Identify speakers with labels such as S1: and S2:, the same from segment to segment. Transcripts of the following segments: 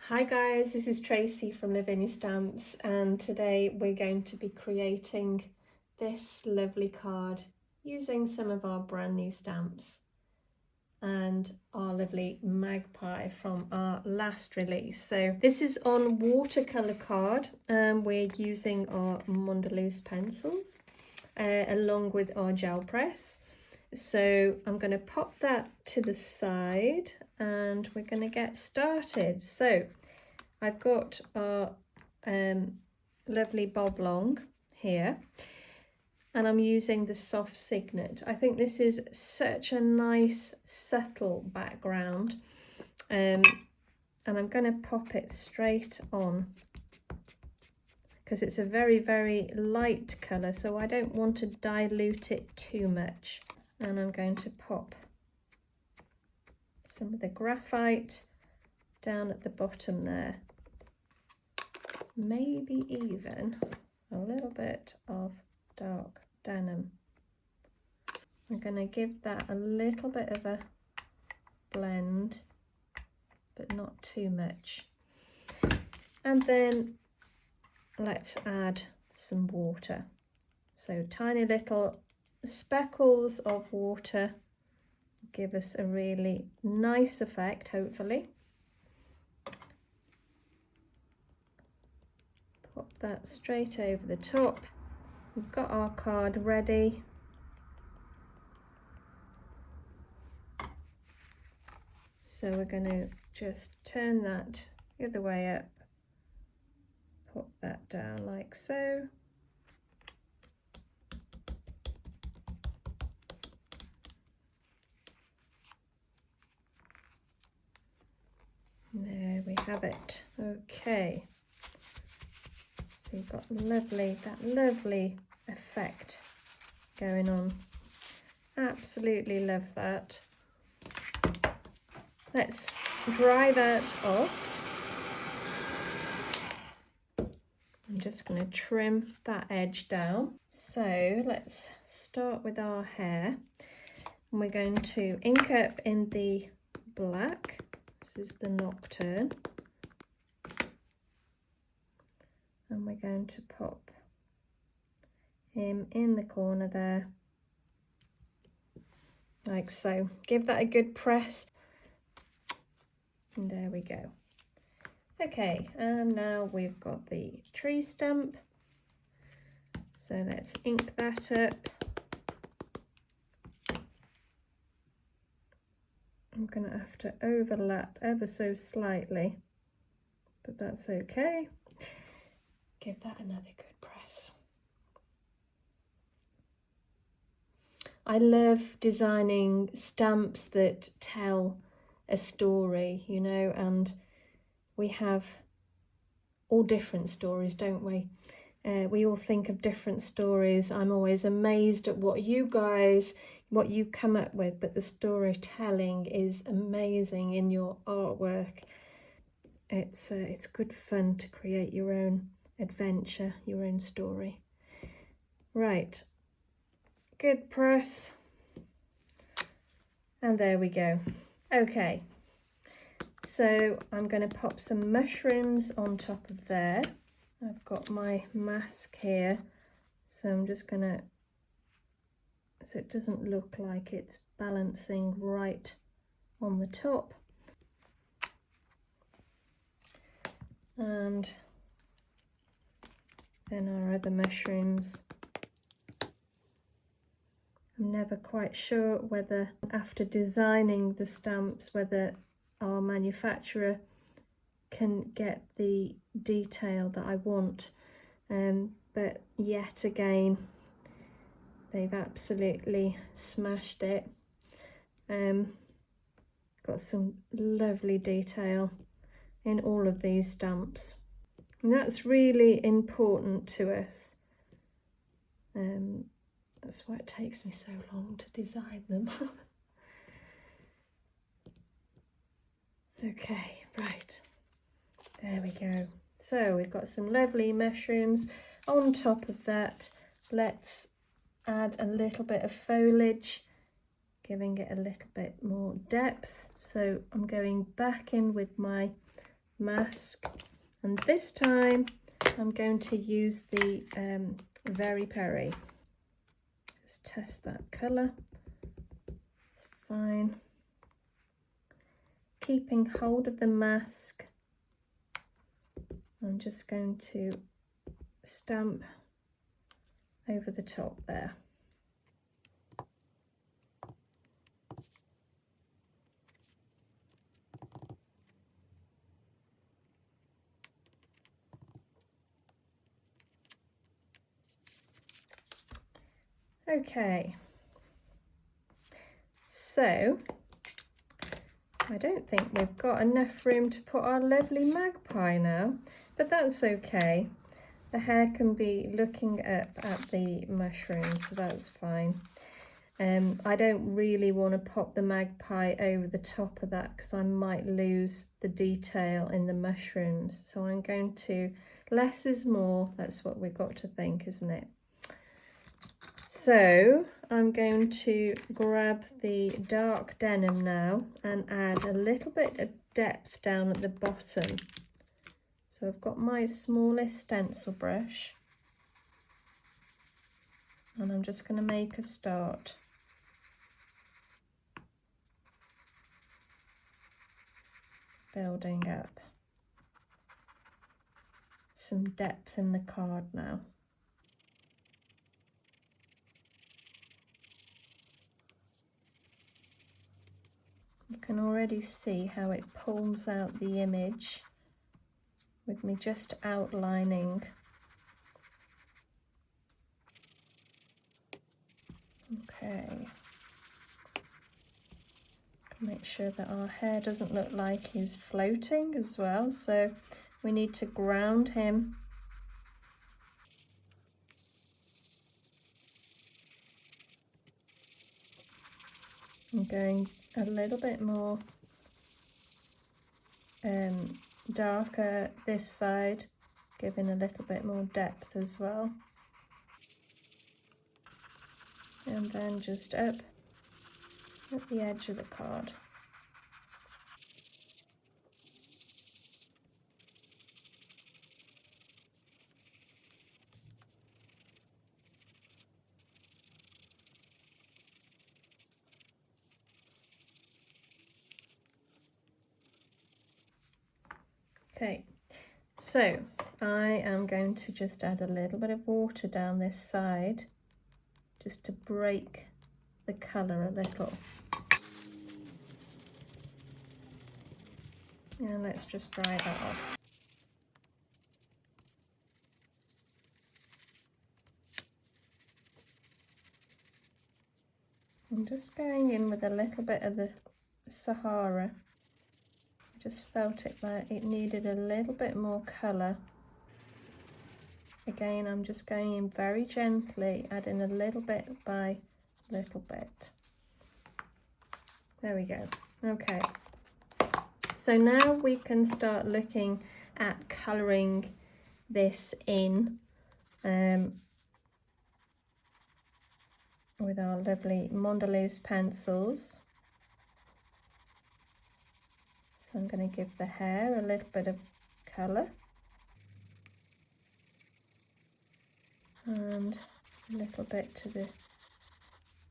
S1: Hi guys, this is Tracy from Lavinia Stamps, and today we're going to be creating this lovely card using some of our brand new stamps and our lovely magpie from our last release. So this is on watercolor card, and we're using our Mondelez pencils along with our gel press. So I'm going to pop that to the side and we're going to get started. So I've got our lovely bob long here, and I'm using the soft signet. I think this is such a nice subtle background, and I'm going to pop it straight on because it's a very light colour, so I don't want to dilute it too much. And I'm going to pop some of the graphite down at the bottom there, maybe even a little bit of dark denim. I'm going to give that a little bit of a blend, but not too much. And then let's add some water. So tiny little speckles of water give us a really nice effect, hopefully. Pop that straight over the top. We've got our card ready. So we're going to just turn that the other way up, pop that down like so. There we have it. Okay. So you've got that lovely effect going on. Absolutely love that. Let's dry that off. I'm just going to trim that edge down. So let's start with our hair. And we're going to ink up in the black. This is the Nocturne. And we're going to pop him in the corner there, like so. Give that a good press. And there we go. Okay, and now we've got the tree stump. So let's ink that up. I'm going to have to overlap ever so slightly, but that's okay. Give that another good press. I love designing stamps that tell a story, you know, and we have all different stories, don't we? We all think of different stories. I'm always amazed at what you come up with, but the storytelling is amazing in your artwork. It's good fun to create your own adventure, your own story. Right, good press, and there we go. Okay, so I'm going to pop some mushrooms on top of there. I've got my mask here, so I'm just going to, so it doesn't look like it's balancing right on the top. And then our other mushrooms. I'm never quite sure whether, after designing the stamps, whether our manufacturer can get the detail that I want, but yet again they've absolutely smashed it. Got some lovely detail in all of these stamps, and that's really important to us. That's why it takes me so long to design them. Okay, right, there we go. So we've got some lovely mushrooms. On top of that, let's add a little bit of foliage, giving it a little bit more depth. So I'm going back in with my mask, and this time I'm going to use the Very Berry. Just test that colour. It's fine. Keeping hold of the mask, I'm just going to stamp over the top there. Okay, so I don't think we've got enough room to put our lovely magpie now, but that's okay. The hare can be looking up at the mushrooms, so that's fine. I don't really want to pop the magpie over the top of that because I might lose the detail in the mushrooms. So I'm going to, less is more, that's what we've got to think, isn't it? So I'm going to grab the dark denim now and add a little bit of depth down at the bottom. So I've got my smallest stencil brush and I'm just going to make a start. Building up some depth in the card now. You can already see how it pulls out the image with me just outlining. Okay. Make sure that our hare doesn't look like he's floating as well, so we need to ground him. I'm going a little bit more darker this side, giving a little bit more depth as well. And then just up at the edge of the card. Okay, so I am going to just add a little bit of water down this side just to break the colour a little. And let's just dry that off. I'm just going in with a little bit of the Sahara. I just felt it like it needed a little bit more colour. Again, I'm just going in very gently, adding a little bit by little bit. There we go. Okay. So now we can start looking at colouring this in with our lovely Mondelez pencils. So I'm going to give the hare a little bit of colour and a little bit to the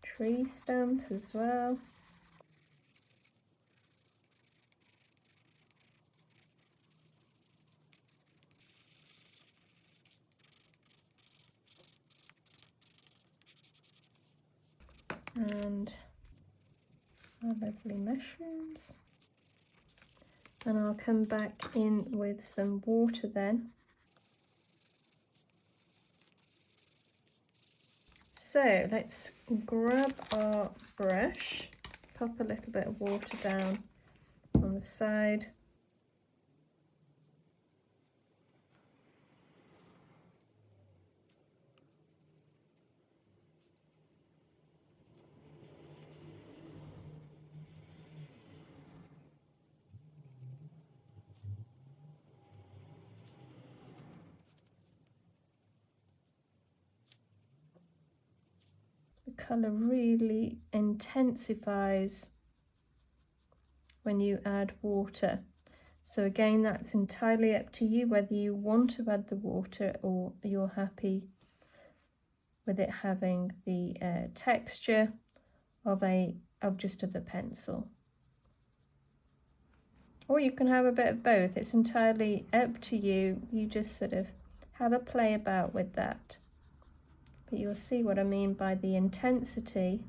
S1: tree stump as well. And our lovely mushrooms. And I'll come back in with some water then. So let's grab our brush, pop a little bit of water down on the side. The colour really intensifies when you add water. So again, that's entirely up to you whether you want to add the water or you're happy with it having the texture of just of the pencil. Or you can have a bit of both. It's entirely up to you. You just sort of have a play about with that. But you'll see what I mean by the intensity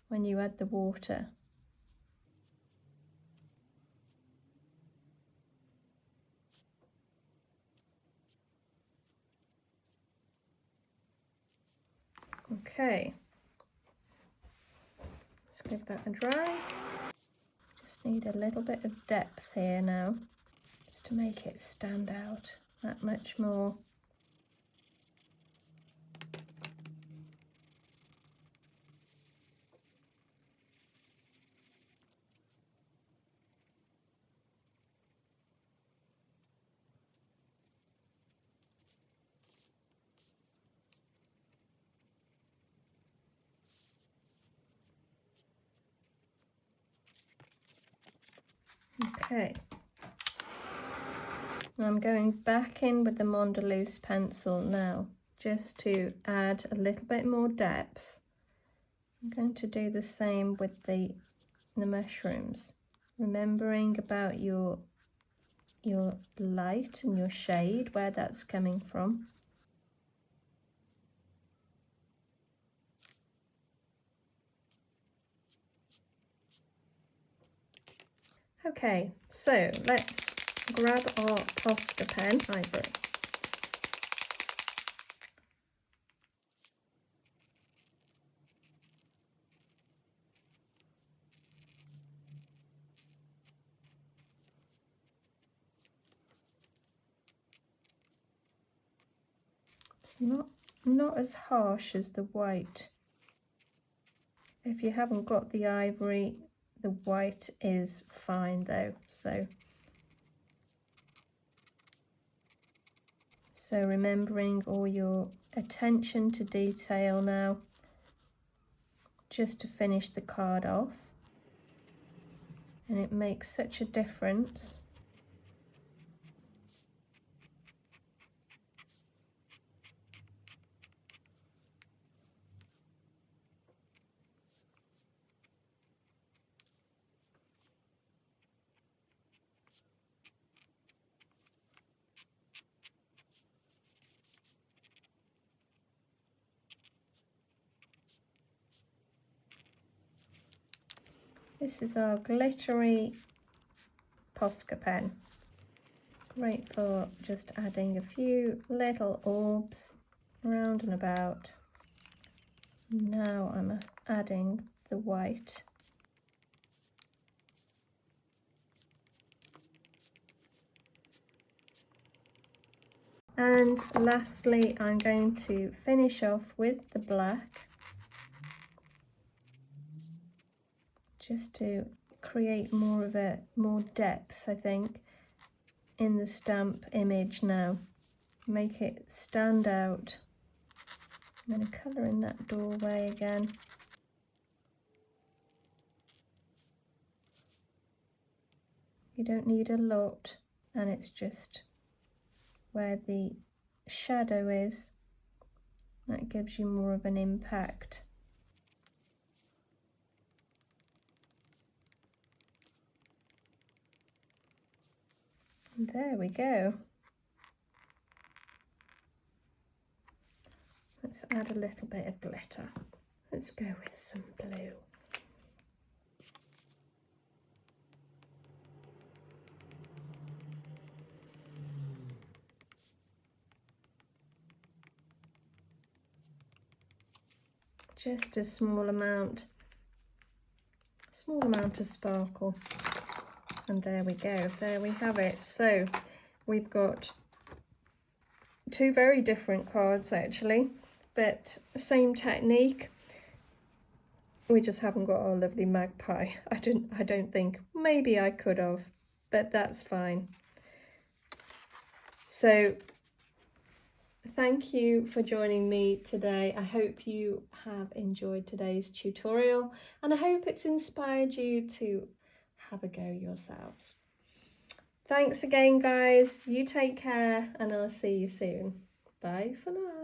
S1: when you add the water. Okay, let's give that a dry. Just need a little bit of depth here now, just to make it stand out that much more. Okay, I'm going back in with the Mondelez pencil now, just to add a little bit more depth. I'm going to do the same with the mushrooms, remembering about your light and your shade, where that's coming from. Okay, so let's grab our Posca pen. Ivory. It's not as harsh as the white. If you haven't got the ivory, the white is fine though. So remembering all your attention to detail now, just to finish the card off. And it makes such a difference. This is our glittery Posca pen. Great for just adding a few little orbs around and about. Now I'm adding the white. And lastly, I'm going to finish off with the black, just to create more depth, I think, in the stamp image now. Make it stand out. I'm going to colour in that doorway again. You don't need a lot, and it's just where the shadow is that gives you more of an impact. And there we go. Let's add a little bit of glitter. Let's go with some blue. Just a small amount of sparkle. And there we go, there we have it. So we've got two very different cards actually, but same technique. We just haven't got our lovely magpie. I don't think. Maybe I could have, but that's fine. So thank you for joining me today. I hope you have enjoyed today's tutorial and I hope it's inspired you to have a go yourselves. Thanks again, guys. You take care and I'll see you soon. Bye for now.